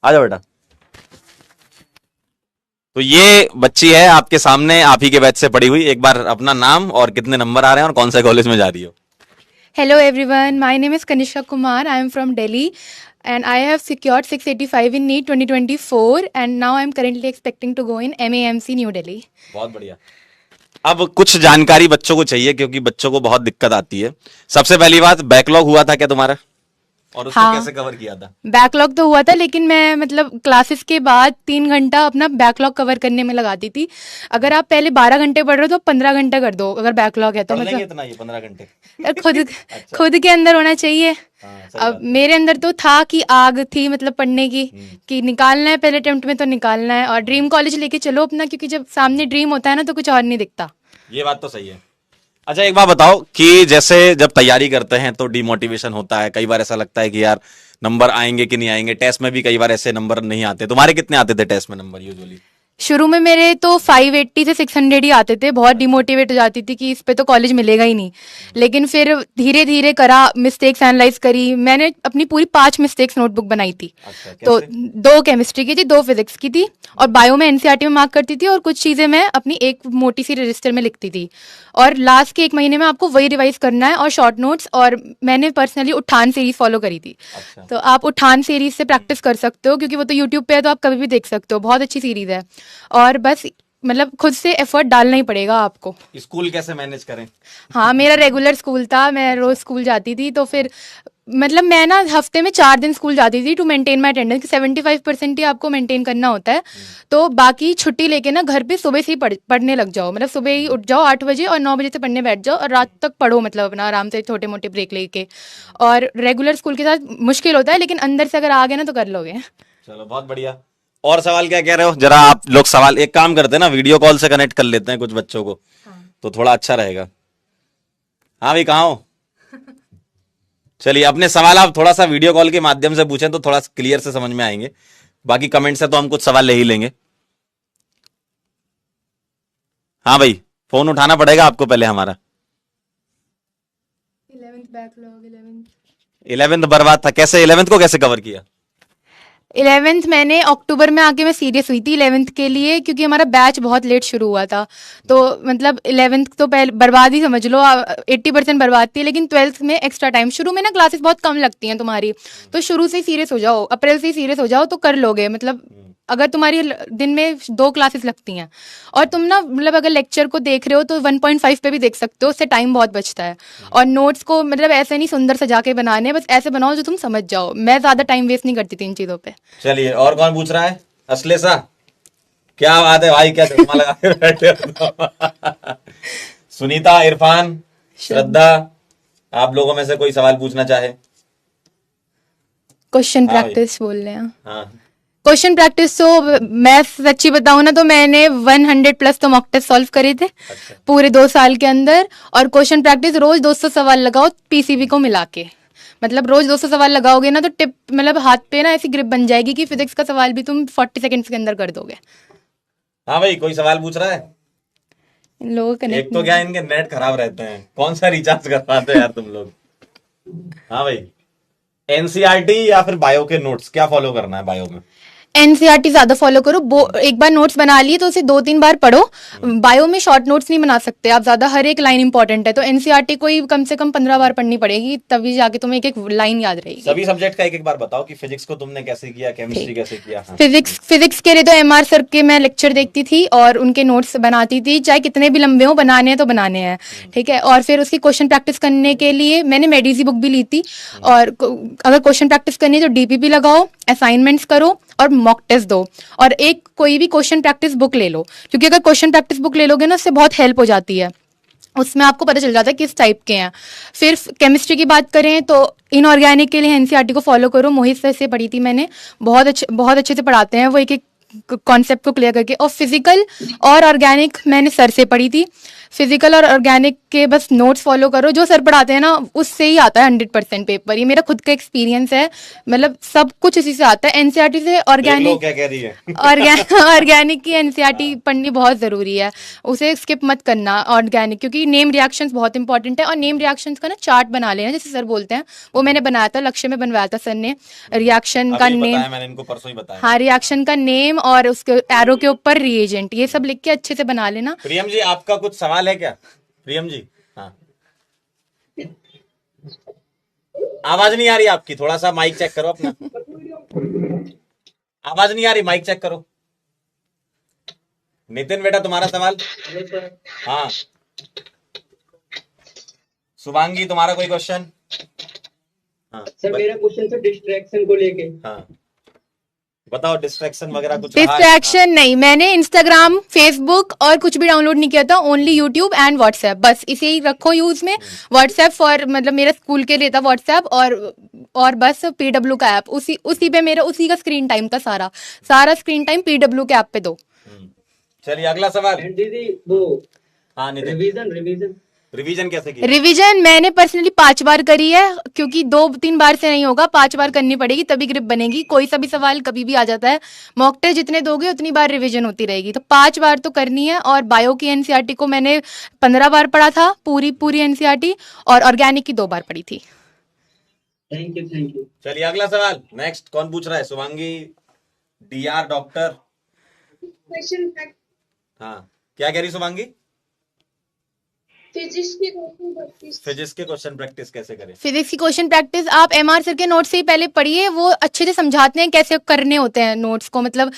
आ जाओ बेटा। तो ये बच्ची है आपके सामने, आप ही के बैच से पढ़ी हुई। एक बार अपना नाम और कितने नंबर आ रहे हैं और कौन से कॉलेज में जा रही हो। Hello everyone, my name is Kanishka Kumar. I am from Delhi and I have secured 685 in NEET 2024 and now I am currently expecting to go in MAMC New Delhi. बहुत बढ़िया। अब कुछ जानकारी बच्चों को चाहिए क्योंकि बच्चों को बहुत दिक्कत आती है। सबसे पहली बात, बैकलॉग हुआ था क्या तुम्हारा, और उसको हाँ, कैसे कवर किया था। बैकलॉग तो हुआ था लेकिन मैं मतलब क्लासेस के बाद 3 घंटा अपना बैकलॉग कवर करने में लगाती थी। अगर आप पहले 12 घंटे पढ़ रहे हो तो 15 घंटा कर दो अगर बैकलॉग है तो। पढ़ लेंगे मतलब इतना ये 15 घंटे। यार खुद अच्छा। खुद के अंदर होना चाहिए। हाँ, सही अब बात है। मेरे अंदर तो था कि आग थी मतलब पढ़ने की, कि निकालना है पहले अटेम्प्ट में तो निकालना है और ड्रीम कॉलेज लेके चलो अपना, क्योंकि जब सामने ड्रीम होता है ना तो कुछ और नहीं दिखता। ये बात तो सही है। अच्छा एक बात बताओ कि जैसे जब तैयारी करते हैं तो डिमोटिवेशन होता है, कई बार ऐसा लगता है कि यार नंबर आएंगे कि नहीं आएंगे। टेस्ट में भी कई बार ऐसे नंबर नहीं आते। तुम्हारे कितने आते थे टेस्ट में नंबर यूजुअली। शुरू में मेरे तो 580 से 600 ही आते थे, बहुत डिमोटिवेट हो जाती थी कि इस पे तो कॉलेज मिलेगा ही नहीं। लेकिन फिर धीरे धीरे करा, मिस्टेक्स एनालाइज करी। मैंने अपनी पूरी 5 मिस्टेक्स नोटबुक बनाई थी। अच्छा, तो कैसे। 2 केमिस्ट्री की थी, 2 फिजिक्स की थी और बायो में एनसीईआरटी में मार्क करती थी और कुछ चीज़ें मैं अपनी एक मोटी सी रजिस्टर में लिखती थी। और लास्ट के 1 महीने में आपको वही रिवाइज करना है और शॉर्ट नोट्स। और मैंने पर्सनली उठान सीरीज फॉलो करी थी। अच्छा। तो आप उठान सीरीज से प्रैक्टिस कर सकते हो क्योंकि वो तो यूट्यूब पे है तो आप कभी भी देख सकते हो, बहुत अच्छी सीरीज है। और बस मतलब खुद से एफर्ट डालना ही पड़ेगा आपको। स्कूल कैसे मैनेज करें। हाँ, मेरा रेगुलर स्कूल था, मैं रोज स्कूल जाती थी। तो फिर मतलब मैं ना हफ्ते में 4 दिन स्कूल जाती थी टू मेंटेन माई अटेंडेंस। 75% ही आपको मेंटेन करना होता है। तो बाकी छुट्टी लेके ना घर पे सुबह से ही पढ़ने लग जाओ। मतलब सुबह ही उठ जाओ 8 बजे और 9 बजे से पढ़ने बैठ जाओ और रात तक पढ़ो, मतलब अपना आराम से छोटे मोटे ब्रेक लेके। और रेगुलर स्कूल के साथ मुश्किल होता है लेकिन अंदर से अगर आ गए ना तो कर लोगे। चलो बहुत बढ़िया। और सवाल क्या कह रहे हो, जरा आप लोग सवाल एक काम करते हैं ना, वीडियो कॉल से कनेक्ट कर लेते हैं कुछ बच्चों को, तो थोड़ा अच्छा रहेगा। हाँ भाई कहाँ हो। चलिए अपने सवाल आप थोड़ा सा वीडियो कॉल के माध्यम से पूछें तो थोड़ा क्लियर से समझ में आएंगे। बाकी कमेंट से तो हम कुछ सवाल ले ही लेंगे। हाँ भाई, फोन उठाना पड़ेगा आपको पहले हमारा। 11th बैकलॉग, 11th बर्बाद था, कैसे 11th को कैसे कवर किया। 11th मैंने अक्टूबर में आके मैं सीरियस हुई थी 11th के लिए, क्योंकि हमारा बैच बहुत लेट शुरू हुआ था। तो मतलब 11th तो पहले बर्बाद ही समझ लो, 80% बर्बाद थी। लेकिन 12th में एक्स्ट्रा टाइम, शुरू में ना क्लासेस बहुत कम लगती हैं तुम्हारी, तो शुरू से सीरियस हो जाओ, अप्रैल से ही सीरियस हो जाओ तो कर लोगे। मतलब अगर तुम्हारी दिन में 2 क्लासेस लगती हैं और तुम ना मतलब अगर लेक्चर को देख रहे हो तो 1.5 पे भी देख सकते हो, उससे टाइम बहुत बचता है। और नोट्स को मतलब ऐसे नहीं सुंदर सजा के बनाने, बस ऐसे बनाओ जो तुम समझ जाओ। मैं ज़्यादा टाइम वेस्ट नहीं करती थी इन चीज़ों पे। चलिए और कौन पूछ रहा है, असलेसा। क्या बात है भाई, क्या चश्मा लगा के बैठे हो। सुनीता, इरफान, श्रद्धा, आप लोगों में से कोई सवाल पूछना चाहे। क्वेश्चन हाँ भाई। प्रैक्टिस बोल रहे हैं। हाँ क्वेश्चन प्रैक्टिस तो मैं सच्ची बताऊं ना तो मैंने 100+ तो मॉक टेस्ट सॉल्व करे थे अच्छा। पूरे 2 साल के अंदर। और क्वेश्चन प्रैक्टिस रोज 200 सवाल लगाओ पीसीबी को मिला के। मतलब रोज 200 सवाल लगाओगे ना तो टिप मतलब हाथ पे ना ऐसी ग्रिप बन जाएगी कि फिजिक्स का सवाल भी तुम 40 सेकंड्स के अंदर कर दोगे। हाँ भाई, कोई सवाल पूछ रहा है। इन लोगों का एक कनेक्ट तो नहीं क्या है। इनके नेट खराब रहते हैं, कौन सा रिचार्ज करवाते हैं यार तुम लोग। हाँ भाई, एनसीईआरटी या फिर बायो के नोट्स क्या फॉलो करना है बायो में। एनसीईआरटी ज्यादा फॉलो करो। एक बार नोट्स बना लिए तो उसे 2-3 बार पढ़ो। बायो में शॉर्ट नोट्स नहीं बना सकते आप ज्यादा, हर एक लाइन इंपॉर्टेंट है। तो एनसीईआरटी को ही कम से कम 15 बार पढ़नी पड़ेगी तभी जाके तुम्हें एक एक लाइन याद रहेगी। सभी सब्जेक्ट का एक एक बार बताओ कि फिजिक्स को तुमने कैसे किया, केमिस्ट्री ठीक। कैसे किया। हाँ। फिजिक्स के लिए तो एमआर सर के मैं लेक्चर देखती थी और उनके नोट्स बनाती थी, चाहे कितने भी लंबे हो, बनाने हैं तो बनाने हैं। ठीक है। और फिर उसकी क्वेश्चन प्रैक्टिस करने के लिए मैंने मेडिजी बुक भी ली थी। और अगर क्वेश्चन प्रैक्टिस करनी है तो डीपीपी लगाओ, असाइनमेंट्स करो और मॉक टेस्ट दो। और एक कोई भी क्वेश्चन प्रैक्टिस बुक ले लो, क्योंकि अगर क्वेश्चन प्रैक्टिस बुक ले लोगे ना उससे बहुत हेल्प हो जाती है। उसमें आपको पता चल जाता है किस टाइप के हैं। फिर केमिस्ट्री की बात करें तो इनऑर्गेनिक के लिए एनसीईआरटी को फॉलो करो। मोहित सर से पढ़ी थी मैंने, बहुत अच्छे से पढ़ाते हैं वो। एक एक कॉन्सेप्ट को क्लियर करके। और फिजिकल और ऑर्गेनिक मैंने सर से पढ़ी थी। फिजिकल और ऑर्गेनिक के बस नोट्स फॉलो करो, जो सर पढ़ाते हैं ना उससे ही आता है 100% पेपर। ये मेरा खुद का एक्सपीरियंस है, मतलब सब कुछ इसी से आता है। एनसीईआरटी से देख लो ऑर्गेनिक क्या कह रही है। ऑर्गेनिक की एनसीईआरटी पढ़नी बहुत जरूरी है, उसे स्किप मत करना ऑर्गेनिक, क्योंकि नेम रिएक्शंस बहुत इंपॉर्टेंट है। और नेम रिएक्शंस का ना चार्ट बना लेना, जैसे सर बोलते हैं, वो मैंने बनाया था, लक्ष्य में बनवाया था सर ने रिएक्शन का अभी नेम। बताया मैंने इनको, परसों ही बताया। हाँ, रिएक्शन का नेम और उसके एरो के ऊपर रिएजेंट, ये सब लिख के अच्छे से बना लेना। प्रियम जी आपका कुछ सवाल है क्या? प्रियम जी, हाँ। आवाज नहीं आ रही आपकी, थोड़ा सा माइक चेक करो अपना। आवाज नहीं आ रही, माइक चेक करो। नितिन बेटा तुम्हारा सवाल। हाँ शुभांगी तुम्हारा कोई क्वेश्चन? हाँ सर मेरा क्वेश्चन था डिस्ट्रैक्शन को लेके। हाँ बताओ, डिस्ट्रैक्शन वगैरह कुछ रहा है? डिस्ट्रैक्शन नहीं, मैंने इंस्टाग्राम, फेसबुक और कुछ भी डाउनलोड नहीं किया था, ओनली यूट्यूब एंड व्हाट्सएप, बस इसे ही रखो यूज में। व्हाट्सएप फॉर मतलब मेरा स्कूल के लिए था व्हाट्सएप, और बस पीडब्ल्यू का ऐप, उसी पे मेरा उसी का स्क्रीन टाइम था, सारा स्क्रीन टाइम पीडब्ल्यू के ऐप पे दो। चलिए अगला सवाल। एंड दीदी वो हाँ नितिन, रिवीजन रिवीजन कैसे किया? रिवीजन मैंने पर्सनली 5 बार करी है, क्योंकि 2-3 बार से नहीं होगा, 5 बार करनी पड़ेगी तभी ग्रिप बनेगी। कोई सा भी सवाल कभी भी आ जाता है, मॉक टेस्ट जितने दोगे उतनी बार रिवीजन होती रहेगी, तो 5 बार तो करनी है। और बायो की एनसीईआरटी को मैंने 15 बार पढ़ा था, पूरी एनसीईआरटी, और ऑर्गेनिक की 2 बार पढ़ी थी। Thank you. चलिए अगला सवाल, नेक्स्ट कौन पूछ रहा है? Shubhangi, D R doctor. क्वेश्चन हाँ क्या कह रही शुभांगी? फिजिक्स की क्वेश्चन प्रैक्टिस। फिजिक्स के क्वेश्चन प्रैक्टिस कैसे करें? फिजिक्स की क्वेश्चन प्रैक्टिस आप एमआर सर के नोट्स से ही पहले पढ़िए, वो अच्छे से समझाते हैं कैसे करने होते हैं नोट्स को, मतलब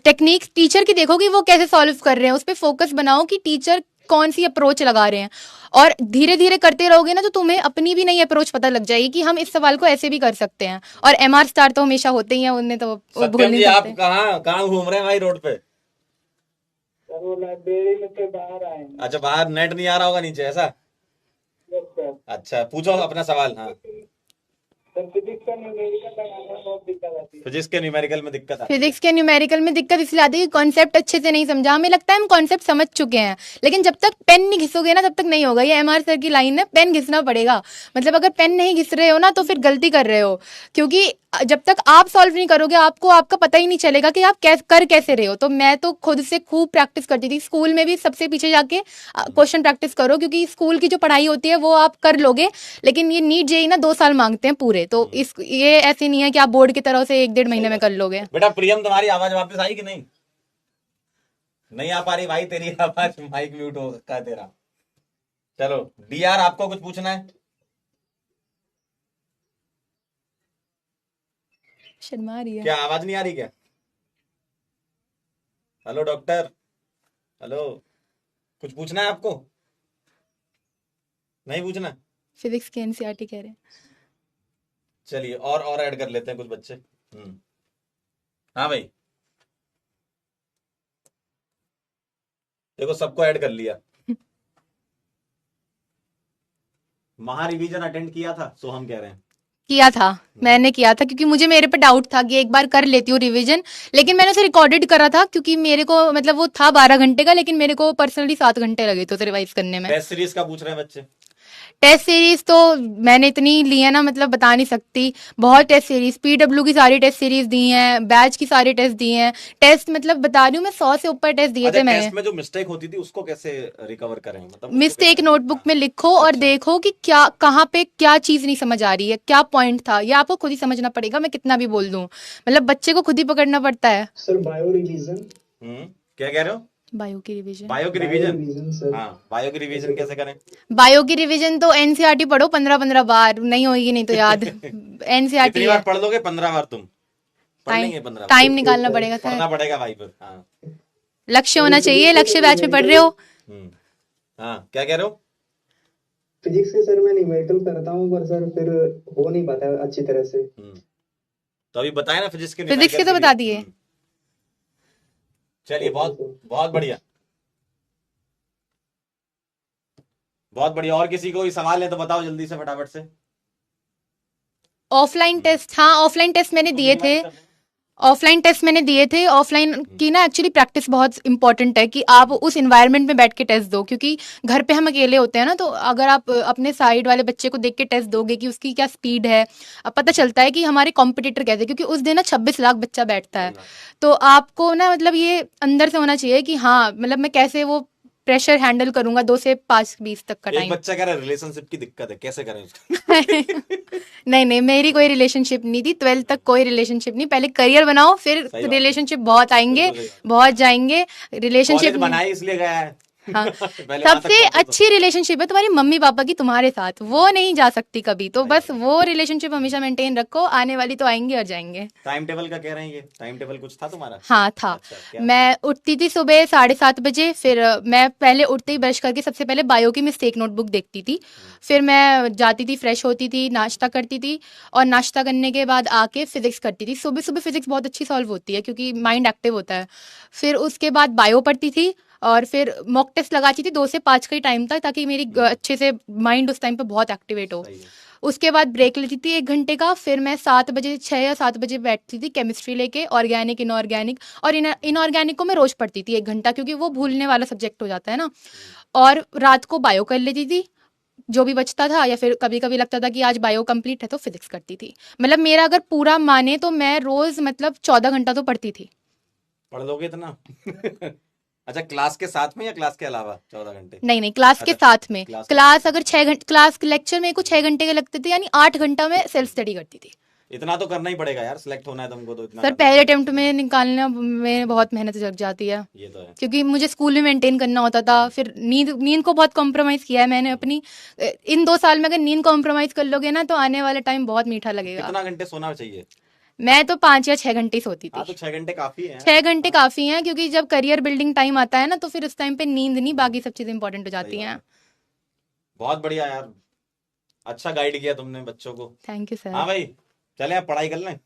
टेक्निक्स टीचर की देखो कि वो कैसे सॉल्व कर रहे हैं, उस पर फोकस बनाओ कि टीचर कौन सी अप्रोच लगा रहे हैं, और धीरे धीरे करते रहोगे ना तो तुम्हें अपनी भी नई अप्रोच पता लग जाएगी कि हम इस सवाल को ऐसे भी कर सकते हैं। और एमआर स्टार तो हमेशा होते ही हैं, उन्हें तो वो भूल सत्यम नहीं जी आप सकते। कहाँ घूम रहे हैं भाई रोड पे? सर वो लाइब्रेरी में से बाहर आए हैं। अच्छा बाहर नेट नहीं आ रहा होगा नीचे, ऐसा? Yes sir. अच्छा पूछो अपना सवाल। हाँ सर फिजिक्स का न्यूमेरिकल लगाने में बहुत दिक्कत आती है। फिजिक्स के न्यूमेरिकल में दिक्कत आती है। फिजिक्स के न्यूमेरिकल में दिक्कत इसलिए आती है कि कॉन्सेप्ट अच्छे से नहीं समझा। हमें लगता है हम कॉन्सेप्ट समझ चुके हैं, लेकिन जब तक पेन नहीं घिसोगे ना तब तक नहीं होगा। ये एमआर सर की लाइन है, पेन घिसना पड़ेगा। मतलब अगर पेन नहीं घिस रहे हो ना तो फिर गलती कर रहे हो, क्योंकि जब तक आप सॉल्व नहीं करोगे आपको आपका पता ही नहीं चलेगा कि आप कर कैसे रहे हो। तो मैं तो खुद से खूब प्रैक्टिस करती थी, स्कूल में भी सबसे पीछे जाके क्वेश्चन प्रैक्टिस करो, क्योंकि स्कूल की जो पढ़ाई होती है वो आप कर लोगे, लेकिन ये नीट जेई ना 2 साल मांगते हैं पूरे, तो ये ऐसे नहीं है कि आप बोर्ड की तरह से 1-1.5 महीने में कर लोगे। बेटा प्रियम तुम्हारी आवाज वापस आई कि नहीं? नहीं आ पा रही भाई तेरी आवाज, माइक म्यूट हो रखा है तेरा। चलो डीआर आपको कुछ पूछना है? शर्मा रही है। क्या आवाज नहीं आ रही क्या? हेलो डॉक्टर, हेलो, कुछ पूछना है आपको? नहीं पूछना? फिजिक्स की एनसीईआरटी कह रहे हैं। चलिए और ऐड कर लेते हैं कुछ बच्चे। हाँ भाई देखो सबको ऐड कर लिया। महा रिवीजन अटेंड किया था, सो हम कह रहे हैं किया था, मैंने किया था, क्योंकि मुझे मेरे पे डाउट था कि एक बार कर लेती हूँ रिवीजन, लेकिन मैंने उसे रिकॉर्डेड करा था, क्योंकि मेरे को मतलब वो था 12 घंटे का, लेकिन मेरे को पर्सनली 7 घंटे लगे थे उसे रिवाइज करने में। टेस्ट सीरीज का पूछ रहे हैं बच्चे। टेस्ट सीरीज तो मैंने इतनी ली है ना, मतलब बता नहीं सकती, बहुत टेस्ट सीरीज, पीडब्ल्यू की सारी टेस्ट सीरीज दी हैं, बैच की सारी टेस्ट दी हैं, टेस्ट मतलब बता रही हूँ मैं 100 से ऊपर टेस्ट दिए थे मैंने। टेस्ट में जो मिस्टेक होती थी उसको कैसे रिकवर करें, मतलब मिस्टेक नोटबुक में लिखो और देखो कि क्या कहाँ पे क्या चीज नहीं समझ आ रही है, क्या पॉइंट था, ये आपको खुद ही समझना पड़ेगा, मैं कितना भी बोल दूं, मतलब बच्चे को खुद ही पकड़ना पड़ता है। Sir bio revision. क्या कह रहे हो? बायो की रिवीजन। बायो की रिवीजन सर। हाँ बायो की रिवीजन कैसे करें? बायो की रिवीजन तो एनसीईआरटी पढ़ो 15-15 बार, नहीं होगी नहीं तो याद। एनसीईआरटी कितनी बार पढ़ लोगे? 15 बार तुम पढ़ लेंगे? 15 टाइम निकालना पड़ेगा सर, पढ़ना पड़ेगा भाई फिर। हाँ लक्ष्य होना चाहिए, लक्ष्य बैच में पढ़ रहे हो। हाँ क्या कह रहे हो? फिजिक्स के सर मैं न्यूमेरिकल करता हूँ पर सर फिर हो नहीं पाता अच्छी तरह से। तो अभी बताया ना फिजिक्स के तो बता दिए। चलिए बहुत बहुत बढ़िया, बहुत बढ़िया। और किसी को सवाल है तो बताओ जल्दी से फटाफट से। ऑफलाइन टेस्ट, हाँ ऑफलाइन टेस्ट मैंने दिए थे, ऑफलाइन टेस्ट मैंने दिए थे। ऑफलाइन की ना एक्चुअली प्रैक्टिस बहुत इंपॉर्टेंट है कि आप उस इन्वायरमेंट में बैठ के टेस्ट दो, क्योंकि घर पे हम अकेले होते हैं ना, तो अगर आप अपने साइड वाले बच्चे को देख के टेस्ट दोगे कि उसकी क्या स्पीड है, अब पता चलता है कि हमारे कॉम्पिटिटर कैसे, क्योंकि उस दिन ना 26 लाख बच्चा बैठता है। तो आपको ना मतलब ये अंदर से होना चाहिए कि हाँ मतलब मैं कैसे वो प्रेशर हैंडल करूंगा 2 से 5-20 तक का एक टाइम। बच्चा कह रहा है रिलेशनशिप की दिक्कत है, कैसे करें उसका? नहीं नहीं, मेरी कोई रिलेशनशिप नहीं थी 12th तक, कोई रिलेशनशिप नहीं। पहले करियर बनाओ, फिर सही बात है। रिलेशनशिप बहुत आएंगे, बिल्कुल सही बात है। बहुत जाएंगे। कॉलेज रिलेशनशिप बनाए इसलिए गया है। हाँ पहले वहां तक सबसे पहुंचे तो। अच्छी रिलेशनशिप है तुम्हारी मम्मी पापा की तुम्हारे साथ, वो नहीं जा सकती कभी। तो बस वो रिलेशनशिप हमेशा मेंटेन रखो, आने वाली तो आएंगे और जाएंगे। टाइम टेबल का कह रहे हैं, ये टाइम टेबल कुछ था तुम्हारा? हाँ था। अच्छा, क्या? मैं उठती थी सुबह 7:30 बजे, फिर मैं पहले उठते ही ब्रश करके सबसे पहले बायो की मिस्टेक नोटबुक देखती थी। फिर मैं जाती थी, फ्रेश होती थी, नाश्ता करती थी, और नाश्ता करने के बाद आके फिजिक्स करती थी। सुबह सुबह फिजिक्स बहुत अच्छी सॉल्व होती है क्योंकि माइंड एक्टिव होता है। फिर उसके बाद बायो पढ़ती थी, और फिर मॉक टेस्ट लगाती थी 2 से 5 के टाइम तक, ताकि मेरी अच्छे से माइंड उस टाइम पे बहुत एक्टिवेट हो। सही है। उसके बाद ब्रेक लेती थी 1 घंटे का। फिर मैं 7 बजे 6 या 7 बजे बैठती थी केमिस्ट्री लेके, ऑर्गेनिक इनऑर्गेनिक। और इनऑर्गेनिक को मैं रोज पढ़ती थी 1 घंटा, क्योंकि वो भूलने वाला सब्जेक्ट हो जाता है ना। और रात को बायो कर लेती थी जो भी बचता था, या फिर कभी कभी लगता था कि आज बायो कंप्लीट है तो फिजिक्स करती थी। मतलब मेरा अगर पूरा माने तो मैं रोज मतलब 14 घंटा तो पढ़ती थी। पढ़ लोगे इतना? अच्छा, क्लास के साथ में या क्लास के अलावा 14 घंटे? नहीं नहीं, क्लास के अच्छा, साथ में। क्लास के क्लास साथ अगर 6 घंटे, क्लास लेक्चर मेरे को 6 घंटे के लगते थे, यानी 8 घंटा में सेल्फ स्टडी करती थी। इतना तो करना ही पड़ेगा यार, सिलेक्ट होना है तुमको तो इतना सर करना पहले ही अटेम्प्ट में निकालना में बहुत मेहनत लग जाती है, पड़ेगा। ये तो है। क्योंकि मुझे स्कूल में मेंटेन करना होता था। फिर नींद नींद को बहुत कॉम्प्रोमाइज़ किया है मैंने अपनी। इन 2 साल में अगर नींद कॉम्प्रोमाइज़ कर लोगे ना, तो आने वाला टाइम बहुत मीठा लगेगा। कितना घंटे सोना चाहिए? मैं तो 5 या 6 घंटे ही सोती हाँ, थी। तो 6 घंटे काफी है। 6 घंटे काफ़ी हैं, क्योंकि जब करियर बिल्डिंग टाइम आता है ना, तो फिर उस टाइम पे नींद नहीं, बाकी सब चीज़ें इंपॉर्टेंट हो सही जाती बात हैं। है। बहुत बढ़िया यार, अच्छा गाइड किया तुमने बच्चों को। थैंक यू हाँ सर। भाई, चले आप पढ़ाई कर लें।